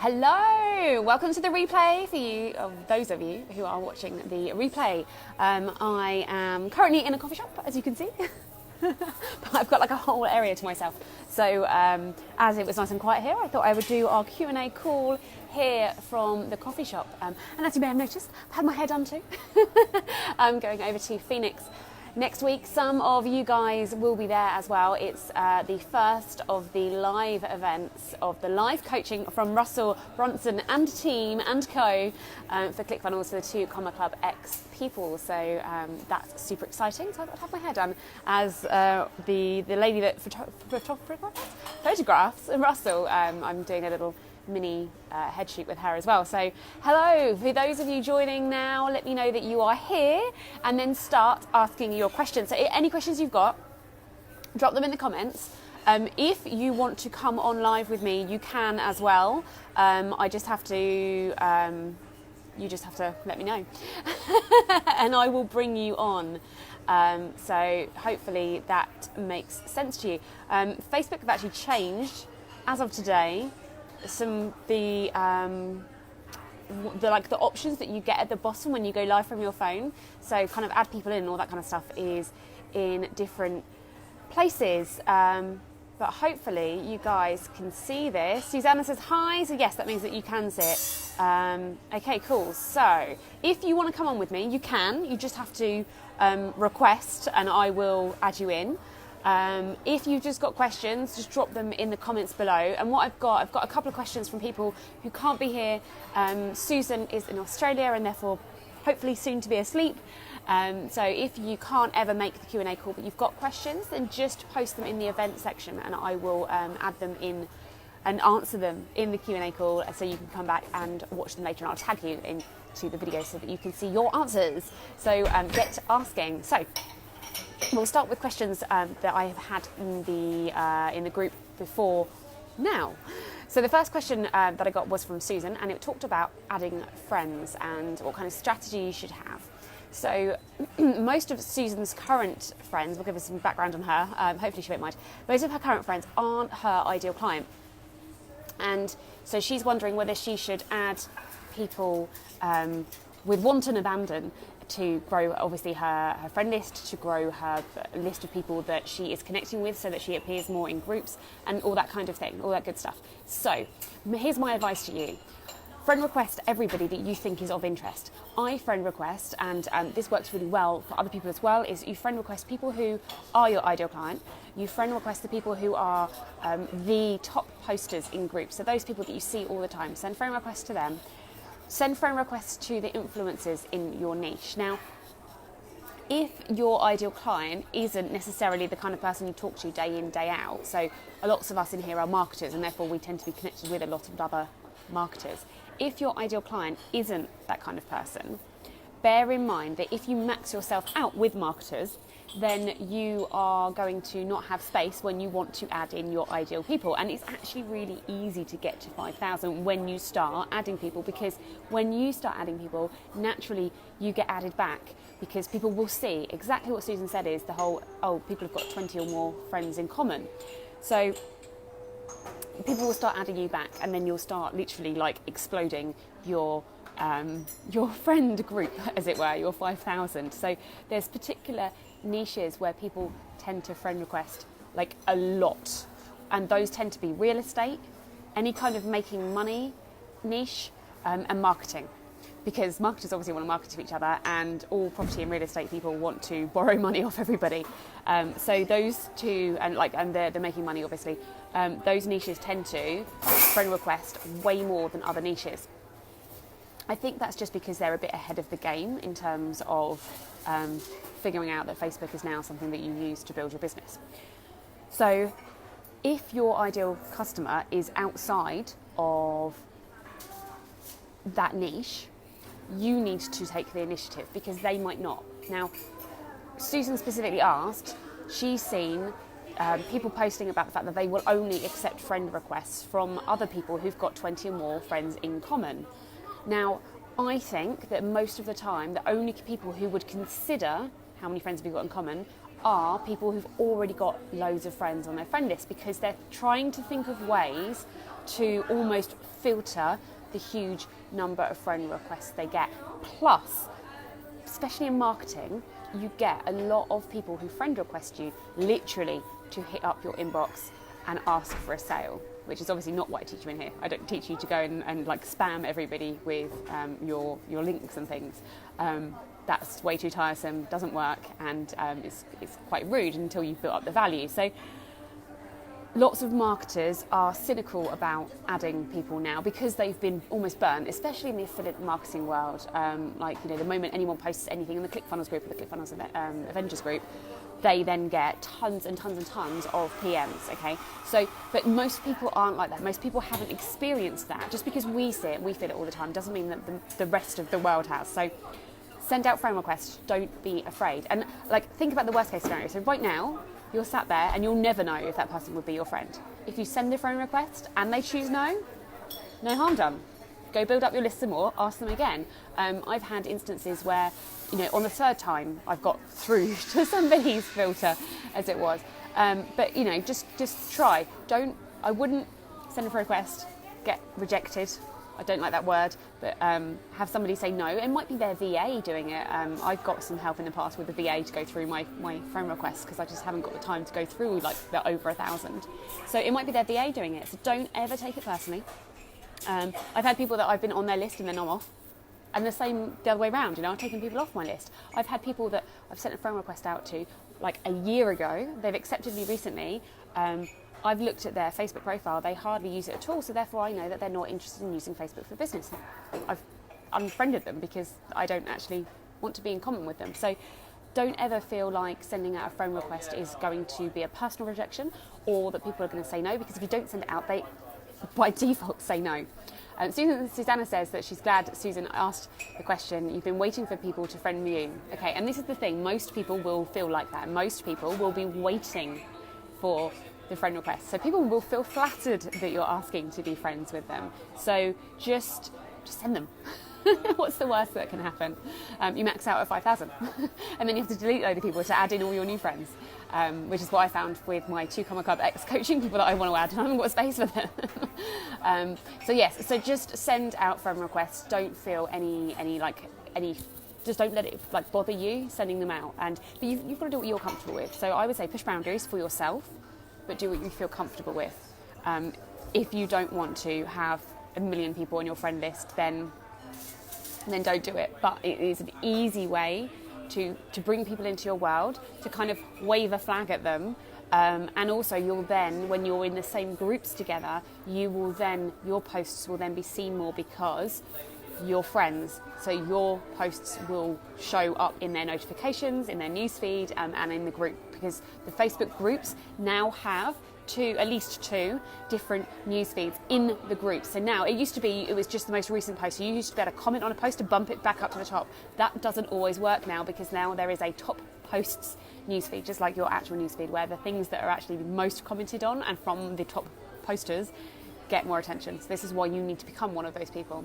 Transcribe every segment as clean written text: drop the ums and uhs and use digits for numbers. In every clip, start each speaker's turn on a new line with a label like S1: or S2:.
S1: Hello, welcome to the replay for you, those of you who are watching the replay. I am currently in a coffee shop, as you can see, but I've got like a whole area to myself. So as it was nice and quiet here, I thought I would do our Q&A call here from the coffee shop. And as you may have noticed, I've had my hair done too. I'm going over to Phoenix next week. Some of you guys will be there as well. It's the first of the live events of the live coaching from Russell Brunson and team and co for ClickFunnels for the 2 Comma Club X people. So that's super exciting. So I've had my hair done as the lady that photographs Russell. I'm doing a little mini head shoot with her as well. So hello, for those of you joining now, let me know that you are here and then start asking your questions. So any questions you've got, drop them in the comments. If you want to come on live with me, you can as well. You just have to let me know and I will bring you on. So hopefully that makes sense to you. Facebook have actually changed as of today the options that you get at the bottom when you go live from your phone. So kind of add people in and all that kind of stuff is in different places. But hopefully you guys can see this. Susanna says hi, so yes, that means that you can see it. Okay, cool. So if you want to come on with me, you can. You just have to request and I will add you in. If you've just got questions, just drop them in the comments below. And what I've got a couple of questions from people who can't be here. Susan is in Australia and therefore hopefully soon to be asleep. So if you can't ever make the Q&A call but you've got questions, then just post them in the event section and I will add them in and answer them in the Q&A call so you can come back and watch them later and I'll tag you into the video so that you can see your answers. So get asking. So we'll start with questions that I have had in the group before now. So the first question that I got was from Susan and it talked about adding friends and what kind of strategy you should have. So most of Susan's current friends, we'll give us some background on her, hopefully she won't mind, most of her current friends aren't her ideal client. And so she's wondering whether she should add people with want and abandon to grow obviously her friend list, to grow her list of people that she is connecting with so that she appears more in groups and all that kind of thing, all that good stuff. So here's my advice to you. Friend request everybody that you think is of interest. I friend request, and this works really well for other people as well, is you friend request people who are your ideal client. You friend request the people who are the top posters in groups. So those people that you see all the time, send friend requests to them. Send friend requests to the influencers in your niche. Now, if your ideal client isn't necessarily the kind of person you talk to day in, day out, so lots of us in here are marketers and therefore we tend to be connected with a lot of other marketers. If your ideal client isn't that kind of person, bear in mind that if you max yourself out with marketers, then you are going to not have space when you want to add in your ideal people. And it's actually really easy to get to 5,000 when you start adding people, because when you start adding people, naturally you get added back because people will see exactly what Susan said is the whole, oh, people have got 20 or more friends in common. So people will start adding you back and then you'll start literally like exploding your friend group, as it were, your 5,000. So there's particular niches where people tend to friend request like a lot, and those tend to be real estate, any kind of making money niche, and marketing, because marketers obviously want to market to each other and all property and real estate people want to borrow money off everybody. So those two, and they're making money obviously, those niches tend to friend request way more than other niches. I think that's just because they're a bit ahead of the game in terms of figuring out that Facebook is now something that you use to build your business. So if your ideal customer is outside of that niche, you need to take the initiative because they might not. Now, Susan specifically asked, she's seen people posting about the fact that they will only accept friend requests from other people who've got 20 or more friends in common. Now, I think that most of the time, the only people who would consider how many friends have you got in common are people who've already got loads of friends on their friend list, because they're trying to think of ways to almost filter the huge number of friend requests they get. Plus, especially in marketing, you get a lot of people who friend request you literally to hit up your inbox and ask for a sale, which is obviously not what I teach you in here. I don't teach you to go and like spam everybody with your links and things. That's way too tiresome, doesn't work, and it's quite rude until you've built up the value. So lots of marketers are cynical about adding people now because they've been almost burnt, especially in the affiliate marketing world. The moment anyone posts anything in the ClickFunnels group or the ClickFunnels Avengers group, they then get tons and tons and tons of PMs, okay? So, but most people aren't like that. Most people haven't experienced that. Just because we see it, we feel it all the time, doesn't mean that the rest of the world has. So send out friend requests, don't be afraid. And think about the worst case scenario. So right now, you're sat there and you'll never know if that person would be your friend. If you send a friend request and they choose no harm done. Go build up your list some more, ask them again. I've had instances where, on the third time I've got through to somebody's filter, as it was. But just try. I wouldn't send a friend request, get rejected. I don't like that word, but have somebody say no. It might be their VA doing it. I've got some help in the past with the VA to go through my friend requests because I just haven't got the time to go through the over 1,000. So it might be their VA doing it. So don't ever take it personally. I've had people that I've been on their list and then I'm off. And the same the other way around, I've taken people off my list. I've had people that I've sent a friend request out to a year ago. They've accepted me recently. I've looked at their Facebook profile, they hardly use it at all, so therefore I know that they're not interested in using Facebook for business. I've unfriended them because I don't actually want to be in common with them. So don't ever feel like sending out a friend request is going to be a personal rejection or that people are going to say no, because if you don't send it out, they by default say no. Susanna says that she's glad Susan asked the question, you've been waiting for people to friend you. Okay, and this is the thing, most people will feel like that. Most people will be waiting for the friend request. So people will feel flattered that you're asking to be friends with them. So just send them. What's the worst that can happen? You max out at 5,000 and then you have to delete a load of people to add in all your new friends, which is what I found with my 2 Comma Club ex-coaching people that I want to add and I haven't got space for them. So just send out friend requests. Don't feel any just don't let it bother you sending them out. But you've got to do what you're comfortable with. So I would say push boundaries for yourself, but do what you feel comfortable with. If you don't want to have 1 million people on your friend list, then don't do it. But it is an easy way to bring people into your world, to kind of wave a flag at them. And also you'll then, when you're in the same groups together, your posts will then be seen more because you're friends. So your posts will show up in their notifications, in their newsfeed, and in the group, because the Facebook groups now have at least two different news feeds in the group. So now it was just the most recent post. So you used to be able to comment on a post to bump it back up to the top. That doesn't always work now, because now there is a top posts newsfeed, just like your actual newsfeed, where the things that are actually the most commented on and from the top posters get more attention. So this is why you need to become one of those people.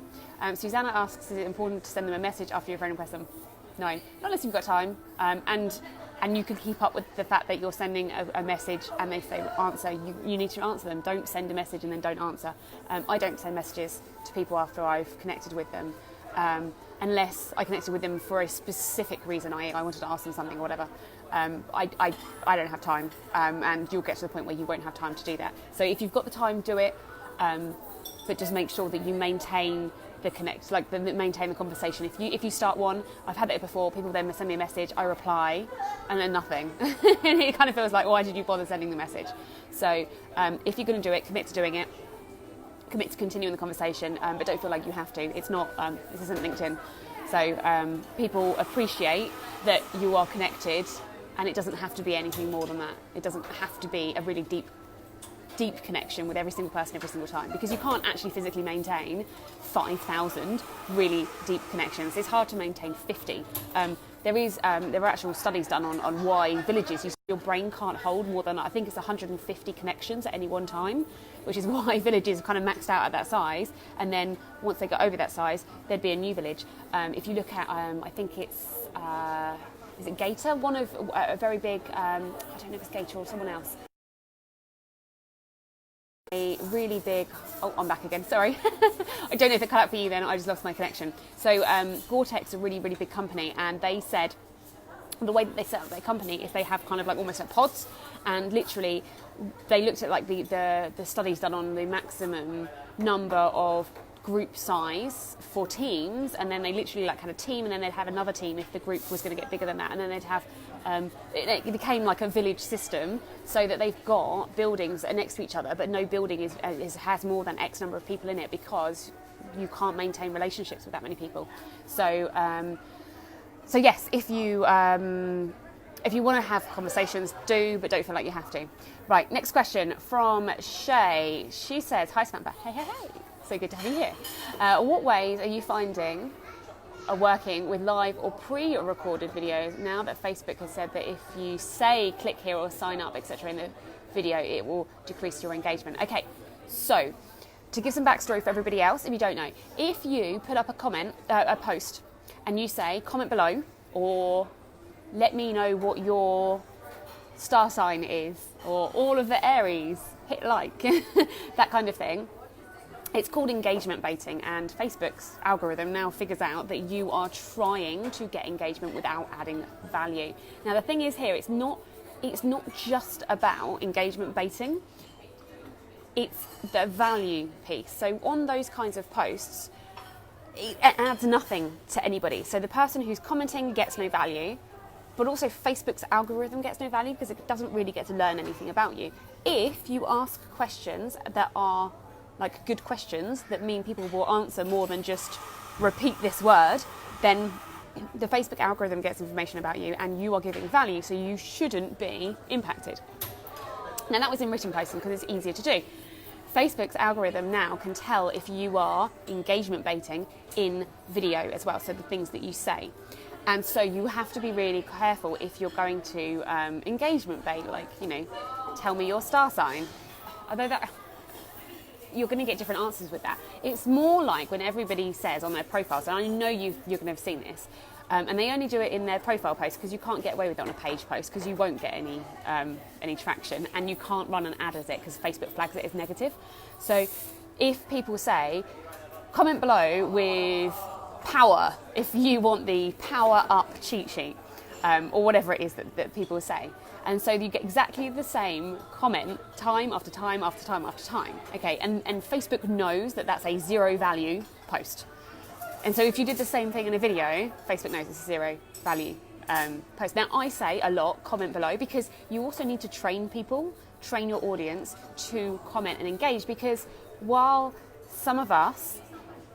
S1: Susanna asks, is it important to send them a message after your friend requests them? No, not unless you've got time. And you can keep up with the fact that you're sending a message and they say answer. You need to answer them. Don't send a message and then don't answer. I don't send messages to people after I've connected with them, unless I connected with them for a specific reason. I wanted to ask them something or whatever. I don't have time, and you'll get to the point where you won't have time to do that. So if you've got the time, do it. But just make sure that you maintain maintain the conversation. If you start one, I've had it before, people then send me a message, I reply, and then nothing. And it kind of feels like, why did you bother sending the message? So if you're going to do it, commit to doing it. Commit to continuing the conversation, but don't feel like you have to. It's not, this isn't LinkedIn. So people appreciate that you are connected, and it doesn't have to be anything more than that. It doesn't have to be a really deep connection with every single person every single time, because you can't actually physically maintain 5,000 really deep connections. It's hard to maintain 50. There are actual studies done on why villages, your brain can't hold more than, I think it's 150 connections at any one time, which is why villages are kind of maxed out at that size, and then once they get over that size, there'd be a new village. If you look at, I think it's, is it Gator? One of a very big, I don't know if it's Gator or someone else, a really big, oh, I'm back again, sorry. I don't know if it cut out for you then, I just lost my connection. So Gore-Tex is a really, really big company, and they said the way that they set up their company is they have kind of like almost like pods, and literally they looked at like the studies done on the maximum number of group size for teams, and then they literally like had a team, and then they'd have another team if the group was going to get bigger than that, and then they'd have it became like a village system, so that they've got buildings that are next to each other, but no building has more than X number of people in it, because you can't maintain relationships with that many people. So yes, if you want to have conversations, do, but don't feel like you have to. Right, next question from Shay. She says, "Hi Samantha, hey. So good to have you here. What ways are you finding are working with live or pre-recorded videos now that Facebook has said that if you say click here or sign up, etc. in the video, it will decrease your engagement?" Okay, so to give some backstory for everybody else, if you don't know, if you put up a post, and you say comment below, or let me know what your star sign is, or all of the Aries, hit like, that kind of thing. It's called engagement baiting, and Facebook's algorithm now figures out that you are trying to get engagement without adding value. Now the thing is here, it's not just about engagement baiting, it's the value piece. So on those kinds of posts, it adds nothing to anybody. So the person who's commenting gets no value, but also Facebook's algorithm gets no value because it doesn't really get to learn anything about you. If you ask questions that are like good questions that mean people will answer more than just repeat this word, then the Facebook algorithm gets information about you, and you are giving value, so you shouldn't be impacted. Now that was in written posting because it's easier to do. Facebook's algorithm now can tell if you are engagement baiting in video as well, so the things that you say. And so you have to be really careful if you're going to engagement bait, like, tell me your star sign. Although that, you're going to get different answers with that. It's more like when everybody says on their profiles, and I know you're going to have seen this, and they only do it in their profile post because you can't get away with it on a page post because you won't get any traction, and you can't run an ad as it because Facebook flags it as negative. So if people say, comment below with power if you want the power up cheat sheet, or whatever it is that people say. And so you get exactly the same comment time after time after time after time. Okay, and Facebook knows that that's a zero value post. And so if you did the same thing in a video, Facebook knows it's a zero value post. Now I say a lot, comment below, because you also need to train your audience to comment and engage, because while some of us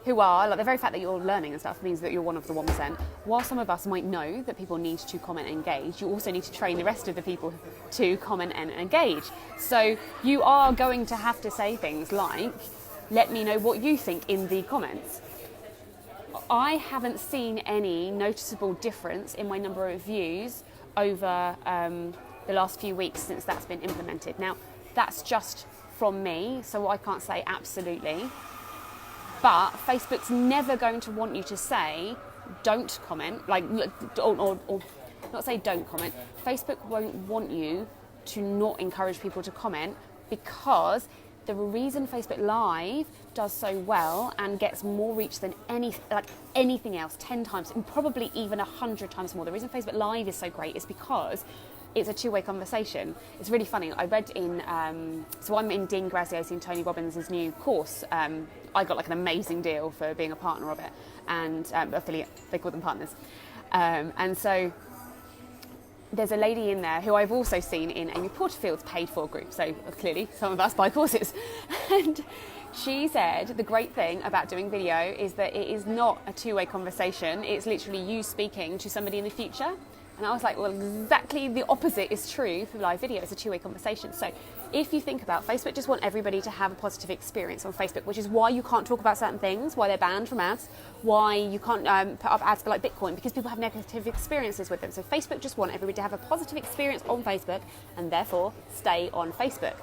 S1: who are, like, the very fact that you're learning and stuff means that you're one of the 1%. While some of us might know that people need to comment and engage, you also need to train the rest of the people to comment and engage. So you are going to have to say things like, let me know what you think in the comments. I haven't seen any noticeable difference in my number of views over the last few weeks since that's been implemented. Now, that's just from me, so I can't say absolutely. But Facebook's never going to want you to say, don't comment, like, or not say don't comment. Facebook won't want you to not encourage people to comment, because the reason Facebook Live does so well and gets more reach than anything else, 10 times, and probably even 100 times more. The reason Facebook Live is so great is because it's a two-way conversation. It's really funny. I read so I'm in Dean Graziosi and Tony Robbins' new course. I got like an amazing deal for being a partner of it, and affiliate, they call them partners. And so there's a lady in there who I've also seen in Amy Porterfield's paid for group. So clearly some of us buy courses. And she said the great thing about doing video is that it is not a two-way conversation. It's literally you speaking to somebody in the future. And I was like, well, exactly the opposite is true for live video. It's a two-way conversation. So if you think about Facebook, just want everybody to have a positive experience on Facebook, which is why you can't talk about certain things, why they're banned from ads, why you can't put up ads for like Bitcoin, because people have negative experiences with them. So Facebook just want everybody to have a positive experience on Facebook and therefore stay on Facebook.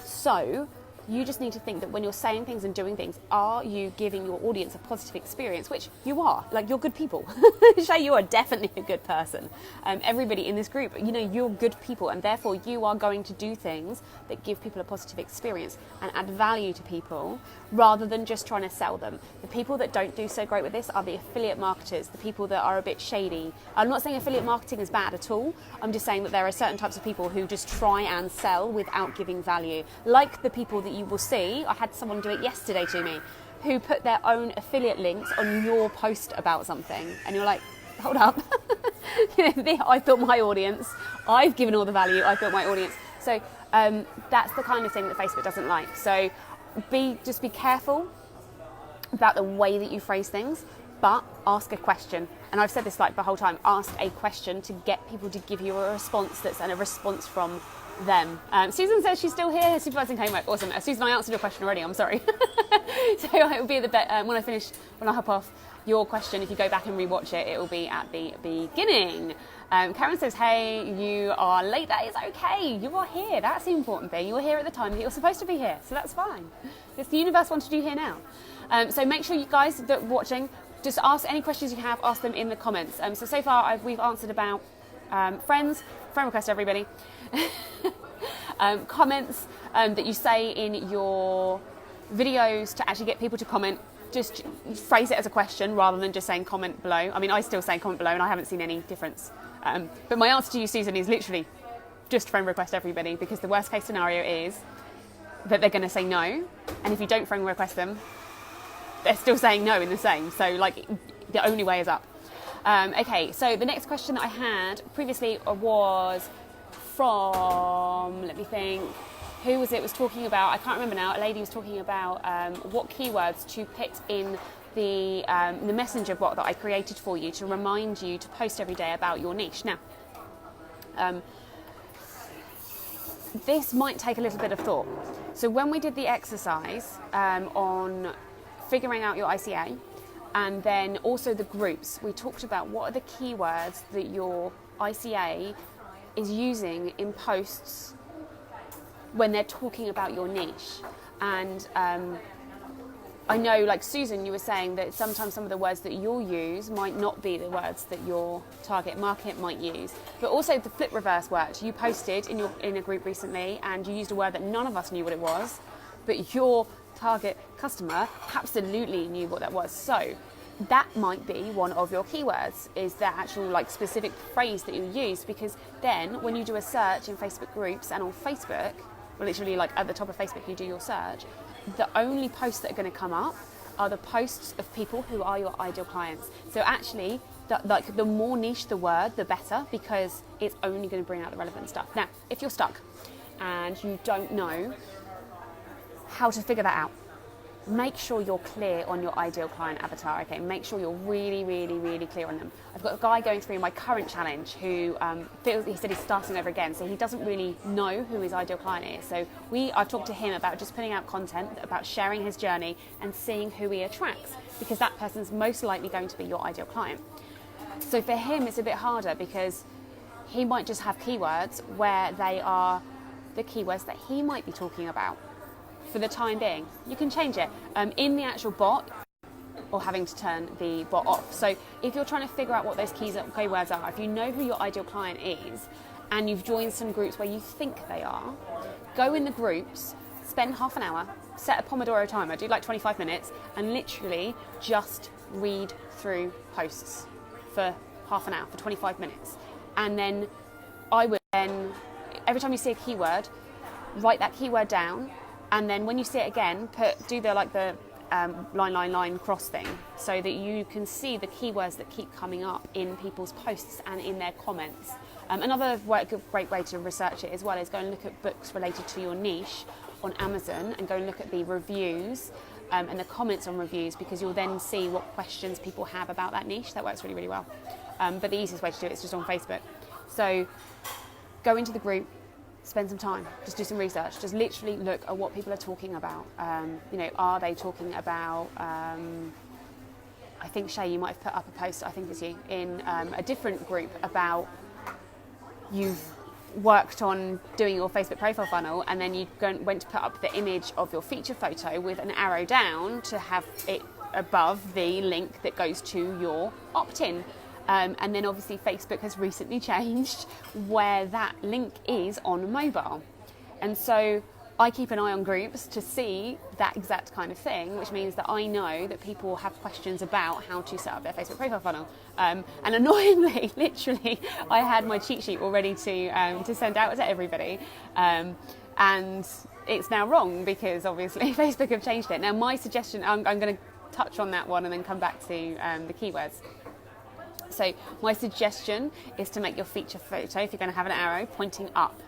S1: So You just need to think that when you're saying things and doing things, are you giving your audience a positive experience? Which you are. Like, you're good people. Shay, you are definitely a good person. Everybody in this group, you know, you're good people, and therefore you are going to do things that give people a positive experience and add value to people rather than just trying to sell them. The people that don't do so great with this are the affiliate marketers, the people that are a bit shady. I'm not saying affiliate marketing is bad at all. I'm just saying that there are certain types of people who just try and sell without giving value. Like the people that you will see, I had someone do it yesterday to me, who put their own affiliate links on your post about something, and you're like, hold up. You know, I've built my audience, I've given all the value, I've built my audience. So that's the kind of thing that Facebook doesn't like. So just be careful about the way that you phrase things, but ask a question. And I've said this like the whole time, ask a question to get people to give you a response that's a response from them. Susan says she's still here, supervising homework. Awesome. Susan, I answered your question already, I'm sorry. So it will be when I hop off your question, if you go back and rewatch it, it will be at the beginning. Karen says, hey, you are late. That is okay. You are here. That's the important thing. You were here at the time that you're supposed to be here. So that's fine. It's the universe wanted you here now. So make sure you guys that are watching, just ask any questions you have, ask them in the comments. So far we've answered about friend request, everybody. Comments that you say in your videos to actually get people to comment. Just phrase it as a question rather than just saying comment below. I mean, I still say comment below and I haven't seen any difference. But my answer to you, Susan, is literally just friend request everybody, because the worst case scenario is that they're going to say no. And if you don't friend request them, they're still saying no in the same. So like the only way is up. Okay, so the next question that I had previously was from, let me think, who was it was talking about, I can't remember now, a lady was talking about what keywords to put in the messenger bot that I created for you to remind you to post every day about your niche. Now, this might take a little bit of thought. So when we did the exercise on figuring out your ICA, and then also the groups, we talked about what are the keywords that your ICA is using in posts when they're talking about your niche. And I know, like Susan, you were saying that sometimes some of the words that you'll use might not be the words that your target market might use. But also the flip reverse worked. You posted in a group recently and you used a word that none of us knew what it was, but your target customer absolutely knew what that was. So that might be one of your keywords, is the actual like specific phrase that you use, because then when you do a search in Facebook groups and on Facebook, literally like at the top of Facebook you do your search, the only posts that are going to come up are the posts of people who are your ideal clients. So actually the more niche the word, the better, because it's only going to bring out the relevant stuff. Now, if you're stuck and you don't know how to figure that out, make sure you're clear on your ideal client avatar, okay? Make sure you're really, really, really clear on them. I've got a guy going through my current challenge who he said he's starting over again, so he doesn't really know who his ideal client is. So I've talked to him about just putting out content, about sharing his journey and seeing who he attracts, because that person's most likely going to be your ideal client. So for him, it's a bit harder because he might just have keywords where they are the keywords that he might be talking about. For the time being, you can change it in the actual bot, or having to turn the bot off. So if you're trying to figure out what those keywords are, if you know who your ideal client is and you've joined some groups where you think they are, go in the groups, spend half an hour, set a Pomodoro timer, do like 25 minutes, and literally just read through posts for half an hour, for 25 minutes. And then I would every time you see a keyword, write that keyword down. And then when you see it again, do the line cross thing, so that you can see the keywords that keep coming up in people's posts and in their comments. Another great way to research it as well is go and look at books related to your niche on Amazon, and go and look at the reviews and the comments on reviews, because you'll then see what questions people have about that niche. That works really, really well. But the easiest way to do it is just on Facebook. So go into the group, spend some time, just do some research, just literally look at what people are talking about. Are they talking about, I think Shay, you might have put up a post, I think it's you, in a different group about you've worked on doing your Facebook profile funnel, and then you went to put up the image of your feature photo with an arrow down to have it above the link that goes to your opt-in. And then obviously Facebook has recently changed where that link is on mobile. And so I keep an eye on groups to see that exact kind of thing, which means that I know that people have questions about how to set up their Facebook profile funnel. And annoyingly, literally, I had my cheat sheet all ready to send out to everybody. And it's now wrong because obviously Facebook have changed it. Now my suggestion, I'm going to touch on that one and then come back to the keywords. So my suggestion is to make your feature photo, if you're going to have an arrow, pointing up,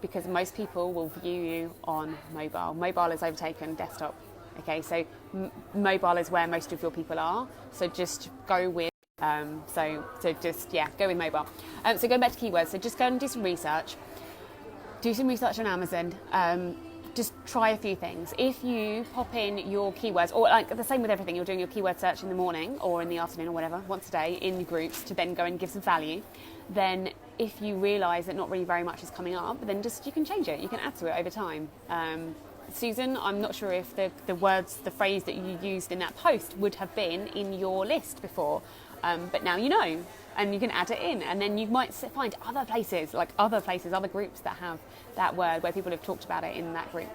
S1: because most people will view you on mobile. Mobile has overtaken desktop. Okay, so mobile is where most of your people are. So just go with go with mobile. So going back to keywords, so just go and do some research. Do some research on Amazon. Just try a few things. If you pop in your keywords, or like the same with everything, you're doing your keyword search in the morning or in the afternoon or whatever, once a day in groups to then go and give some value, then if you realise that not really very much is coming up, then just you can change it. You can add to it over time. Susan, I'm not sure if the phrase that you used in that post would have been in your list before, but now you know. And you can add it in, and then you might find other places, other groups that have that word where people have talked about it in that group.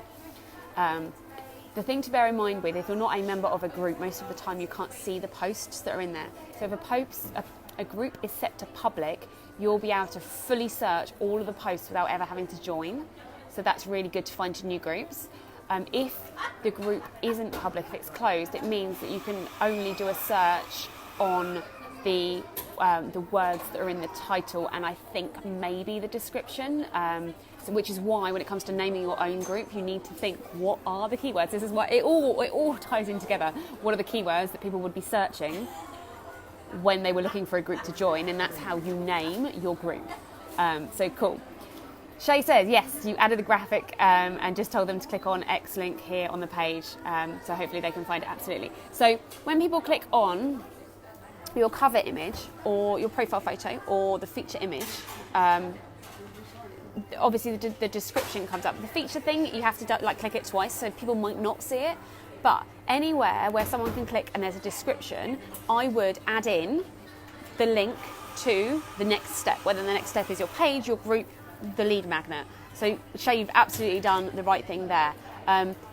S1: The thing to bear in mind with, if you're not a member of a group, most of the time you can't see the posts that are in there. So if a group is set to public, you'll be able to fully search all of the posts without ever having to join. So that's really good to find new groups. If the group isn't public, if it's closed, it means that you can only do a search on the words that are in the title, and I think maybe the description, which is why when it comes to naming your own group, you need to think, what are the keywords? This is why it all ties in together. What are the keywords that people would be searching when they were looking for a group to join, and that's how you name your group. So cool. Shay says, yes, you added a graphic and just told them to click on X link here on the page, so hopefully they can find it. Absolutely. So when people click on your cover image or your profile photo or the feature image, obviously the description comes up. The feature thing, you have to click it twice, so people might not see it. But anywhere where someone can click and there's a description, I would add in the link to the next step, whether the next step is your page, your group, the lead magnet. So Shay, you've absolutely done the right thing there.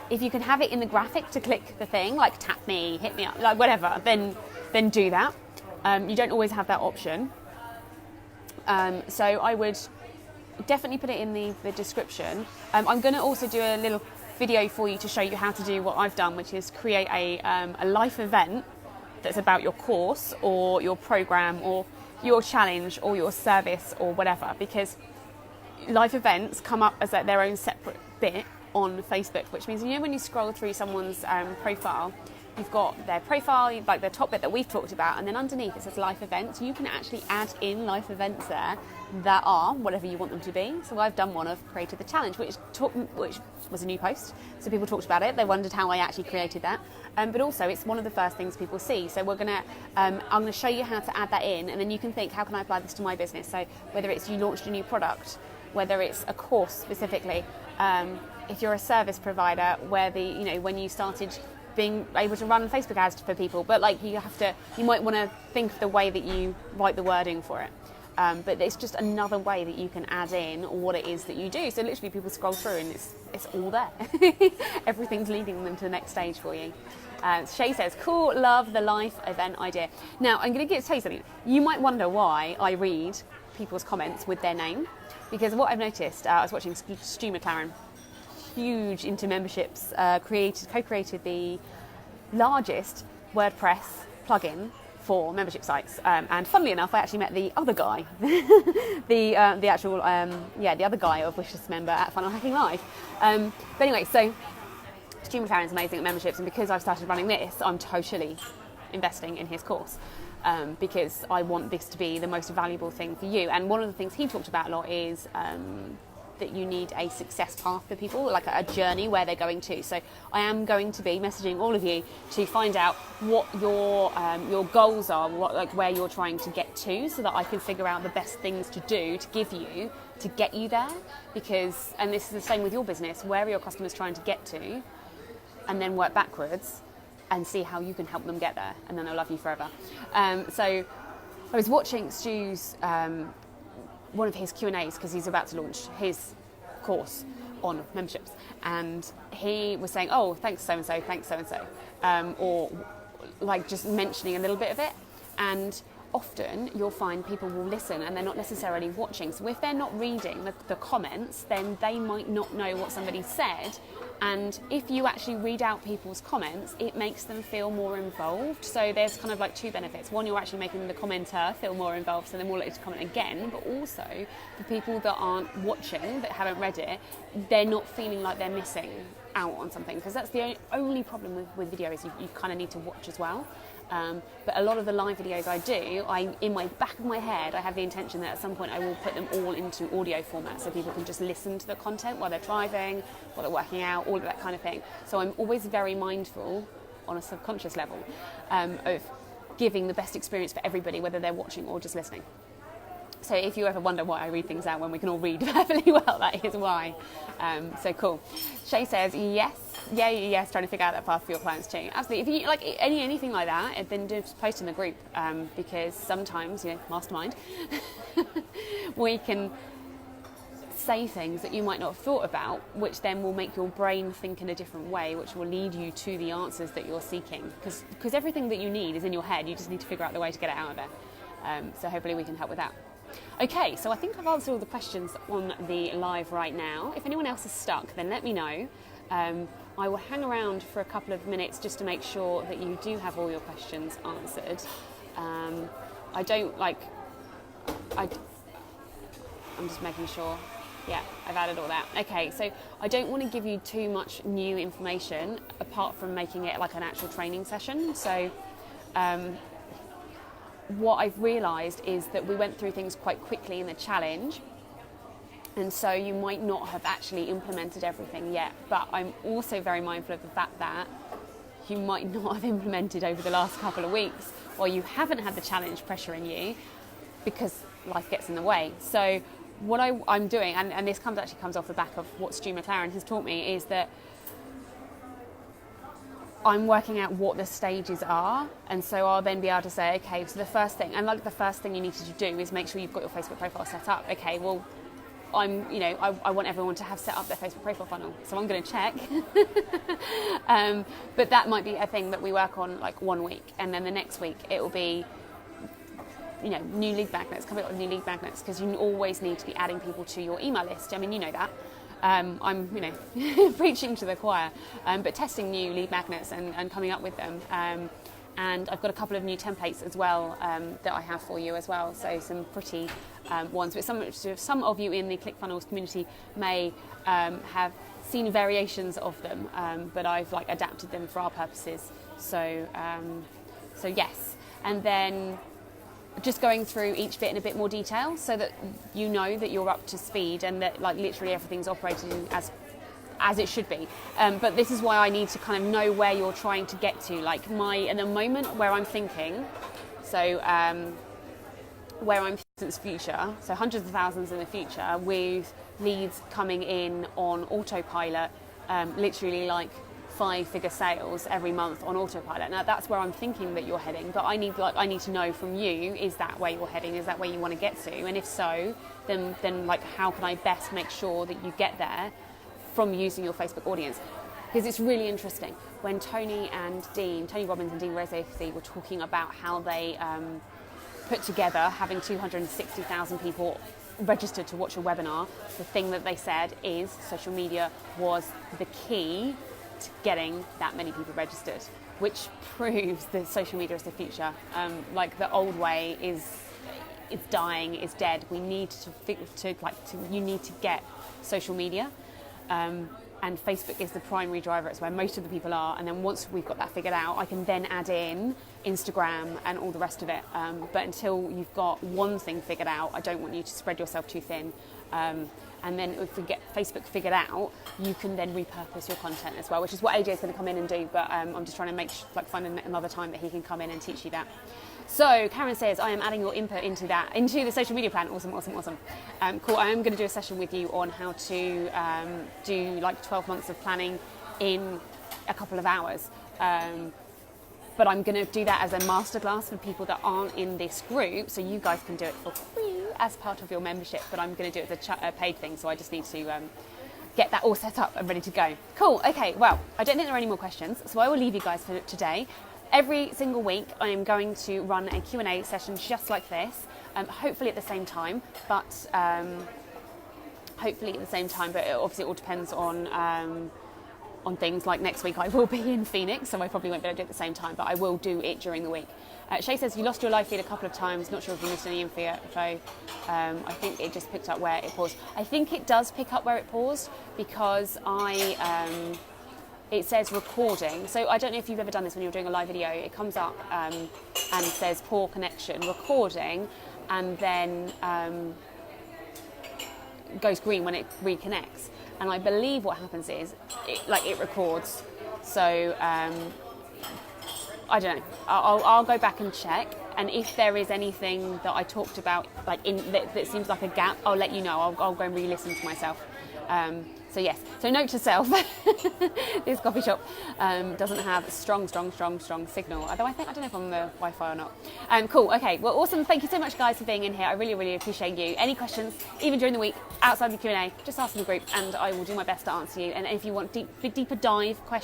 S1: If you can have it in the graphic to click the thing, like tap me, hit me up, like whatever, then do that. You don't always have that option. So I would definitely put it in the description. I'm going to also do a little video for you to show you how to do what I've done, which is create a live event that's about your course or your program or your challenge or your service or whatever, because live events come up as their own separate bit on Facebook, which means, when you scroll through someone's profile, you've got their profile, like the top bit that we've talked about, and then underneath it says live events. You can actually add in live events there that are whatever you want them to be. So I've done one, I've created the challenge, which was a new post. So people talked about it. They wondered how I actually created that. But also it's one of the first things people see. So I'm going to show you how to add that in, and then you can think, how can I apply this to my business? So whether it's you launched a new product, whether it's a course specifically, if you're a service provider, where when you started being able to run Facebook ads for people, but you might want to think of the way that you write the wording for it. But it's just another way that you can add in what it is that you do. So literally people scroll through and it's all there. Everything's leading them to the next stage for you. Shay says, cool, love the live event idea. Now I'm going to tell you something. You might wonder why I read people's comments with their name, because what I've noticed, I was watching Stu McLaren, huge into memberships, co-created the largest WordPress plugin for membership sites, and funnily enough, I actually met the other guy, the other guy of Wishlist member at Funnel Hacking Live. But anyway, so Stu McLaren is amazing at memberships, and because I've started running this, I'm totally investing in his course. Because I want this to be the most valuable thing for you. And one of the things he talked about a lot is that you need a success path for people, like a journey where they're going to. So I am going to be messaging all of you to find out what your goals are, where you're trying to get to, so that I can figure out the best things to do to give you to get you there. Because, and this is the same with your business, where are your customers trying to get to, and then work backwards and see how you can help them get there, and then they'll love you forever. So I was watching Stu's one of his Q&As, because he's about to launch his course on memberships, and he was saying, oh, thanks so-and-so, thanks so-and-so, or like just mentioning a little bit of it. And often you'll find people will listen and they're not necessarily watching. So if they're not reading the comments, then they might not know what somebody said. And if you actually read out people's comments, it makes them feel more involved. So there's kind of like two benefits. One, you're actually making the commenter feel more involved, so they're more likely to comment again. But also, for people that aren't watching, that haven't read it, they're not feeling like they're missing out on something. Because that's the only problem with video, is you kind of need to watch as well. But a lot of the live videos I do, in my back of my head, I have the intention that at some point I will put them all into audio format, so people can just listen to the content while they're driving, while they're working out, all of that kind of thing. So I'm always very mindful, on a subconscious level, of giving the best experience for everybody, whether they're watching or just listening. So if you ever wonder why I read things out when we can all read perfectly well, that is why. So cool. Shay says, yes, trying to figure out that path for your clients too. Absolutely. If you like anything like that, then just post in the group, because sometimes, mastermind, we can say things that you might not have thought about, which then will make your brain think in a different way, which will lead you to the answers that you're seeking. Because everything that you need is in your head. You just need to figure out the way to get it out of there. So hopefully we can help with that. Okay, so I think I've answered all the questions on the live right now. If anyone else is stuck, then let me know. I will hang around for a couple of minutes just to make sure that you do have all your questions answered. I'm just making sure. Yeah, I've added all that. Okay, so I don't want to give you too much new information apart from making it like an actual training session. So what I've realised is that we went through things quite quickly in the challenge, and so you might not have actually implemented everything yet, but I'm also very mindful of the fact that you might not have implemented over the last couple of weeks, or you haven't had the challenge pressuring you because life gets in the way. So what I'm doing, and this actually comes off the back of what Stu McLaren has taught me, is that I'm working out what the stages are, and so I'll then be able to say, okay, so the first thing you need to do is make sure you've got your Facebook profile set up. Okay, well, I want everyone to have set up their Facebook profile funnel, so I'm going to check. But that might be a thing that we work on like 1 week, and then the next week it will be, new lead magnets, coming up with new lead magnets, because you always need to be adding people to your email list. I mean, you know that. I'm, preaching to the choir, but testing new lead magnets and coming up with them. And I've got a couple of new templates as well that I have for you as well. So some pretty ones, but some of you in the ClickFunnels community may have seen variations of them, but I've adapted them for our purposes. So yes, and then just going through each bit in a bit more detail so that you know that you're up to speed and that literally everything's operating as it should be. But this is why I need to kind of know where you're trying to get to. In the moment where I'm thinking, so where I'm in the future, so hundreds of thousands in the future, with leads coming in on autopilot, literally 5-figure sales every month on autopilot. Now that's where I'm thinking that you're heading, but I need to know from you, is that where you're heading? Is that where you want to get to? And if so, then how can I best make sure that you get there from using your Facebook audience? Because it's really interesting when Tony Robbins and Dean Vezekzi were talking about how they put together having 260,000 people registered to watch a webinar. The thing that they said is social media was the key to getting that many people registered, which proves that social media is the future. The old way is dying, is dead. We need you need to get social media, and Facebook is the primary driver. It's where most of the people are, and then once we've got that figured out, I can then add in Instagram and all the rest of it. But until you've got one thing figured out, I don't want you to spread yourself too thin. and then if we get Facebook figured out, you can then repurpose your content as well, which is what AJ is going to come in and do. But I'm just trying to find another time that he can come in and teach you that. So Karen says, I am adding your input into the social media plan. Awesome. Cool. I am going to do a session with you on how to do like 12 months of planning in a couple of hours. But I'm going to do that as a masterclass for people that aren't in this group, so you guys can do it for free as part of your membership. But I'm going to do it as a paid thing, so I just need to get that all set up and ready to go. Cool. Okay. Well, I don't think there are any more questions, so I will leave you guys for today. Every single week, I am going to run a Q&A session just like this, hopefully at the same time, but it obviously all depends on things like next week. I will be in Phoenix, so I probably won't be able to do it at the same time, but I will do it during the week. Shay says, you lost your live feed a couple of times, not sure if you missed any info. I think it just picked up where it paused. I think it does pick up where it paused because it says recording. So I don't know if you've ever done this when you're doing a live video. It comes up and says poor connection, recording, and then goes green when it reconnects. And I believe what happens is it records. So I don't know. I'll go back and check. And if there is anything that I talked about that seems like a gap, I'll let you know. I'll go and re-listen to myself. So yes, so note to self, this coffee shop doesn't have strong signal. Although I don't know if I'm on the Wi-Fi or not. Cool, okay, well awesome. Thank you so much guys for being in here. I really appreciate you. Any questions, even during the week, outside the Q&A, just ask in the group and I will do my best to answer you. And if you want deeper dive questions,